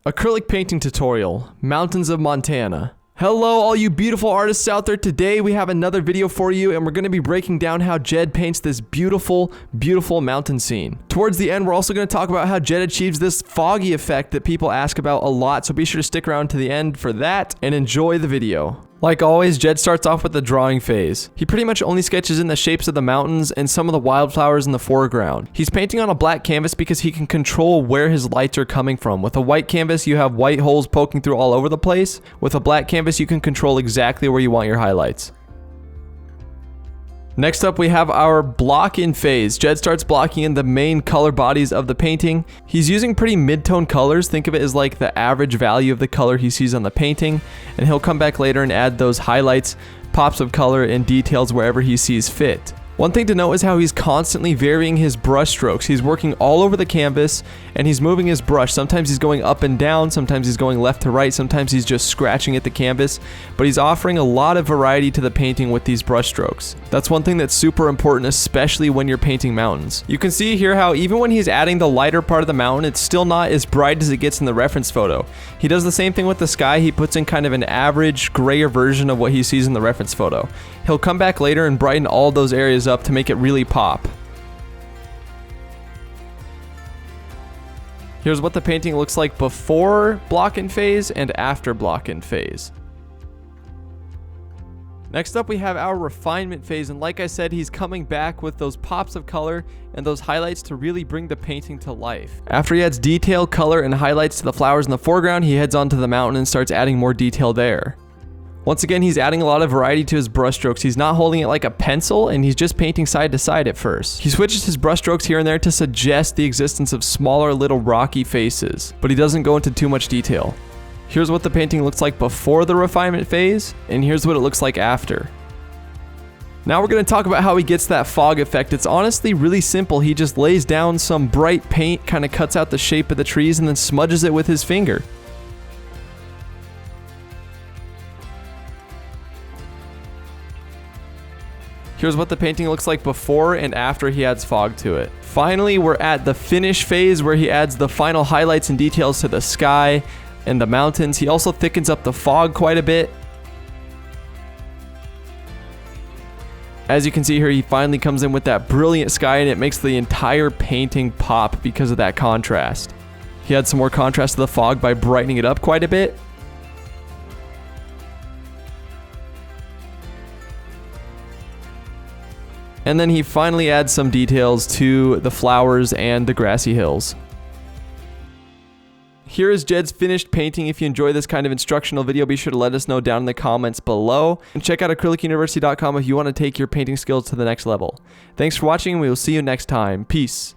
Acrylic painting tutorial, Mountains of Montana. Hello all you beautiful artists out there. Today we have another video for you and we're going to be breaking down how Jed paints this beautiful mountain scene. Towards the end we're also going to talk about how Jed achieves this foggy effect that people ask about a lot, so be sure to stick around to the end for that and enjoy the video. Like always, Jed starts off with the drawing phase. He pretty much only sketches in the shapes of the mountains and some of the wildflowers in the foreground. He's painting on a black canvas because he can control where his lights are coming from. With a white canvas, you have white holes poking through all over the place. With a black canvas, you can control exactly where you want your highlights. Next up, we have our block in phase. Jed starts blocking in the main color bodies of the painting. He's using pretty mid-tone colors. Think of it as like the average value of the color he sees on the painting. And he'll come back later and add those highlights, pops of color, and details wherever he sees fit. One thing to note is how he's constantly varying his brush strokes. He's working all over the canvas and he's moving his brush. Sometimes he's going up and down, sometimes he's going left to right, sometimes he's just scratching at the canvas, but he's offering a lot of variety to the painting with these brush strokes. That's one thing that's super important, especially when you're painting mountains. You can see here how even when he's adding the lighter part of the mountain, it's still not as bright as it gets in the reference photo. He does the same thing with the sky. He puts in kind of an average, grayer version of what he sees in the reference photo. He'll come back later and brighten all those areas up to make it really pop. Here's what the painting looks like before block in phase and after block in phase. Next up we have our refinement phase, and like I said, he's coming back with those pops of color and those highlights to really bring the painting to life. After he adds detail, color, and highlights to the flowers in the foreground, he heads onto the mountain and starts adding more detail there. Once again, he's adding a lot of variety to his brush strokes. He's not holding it like a pencil, and he's just painting side to side at first. He switches his brush strokes here and there to suggest the existence of smaller little rocky faces, but he doesn't go into too much detail. Here's what the painting looks like before the refinement phase, and here's what it looks like after. Now we're going to talk about how he gets that fog effect. It's honestly really simple. He just lays down some bright paint, kind of cuts out the shape of the trees, and then smudges it with his finger. Here's what the painting looks like before and after he adds fog to it. Finally, we're at the finish phase where he adds the final highlights and details to the sky and the mountains. He also thickens up the fog quite a bit. As you can see here, he finally comes in with that brilliant sky, and it makes the entire painting pop because of that contrast. He adds some more contrast to the fog by brightening it up quite a bit. And then he finally adds some details to the flowers and the grassy hills. Here is Jed's finished painting. If you enjoy this kind of instructional video, be sure to let us know down in the comments below. And check out acrylicuniversity.com if you want to take your painting skills to the next level. Thanks for watching, and we will see you next time. Peace.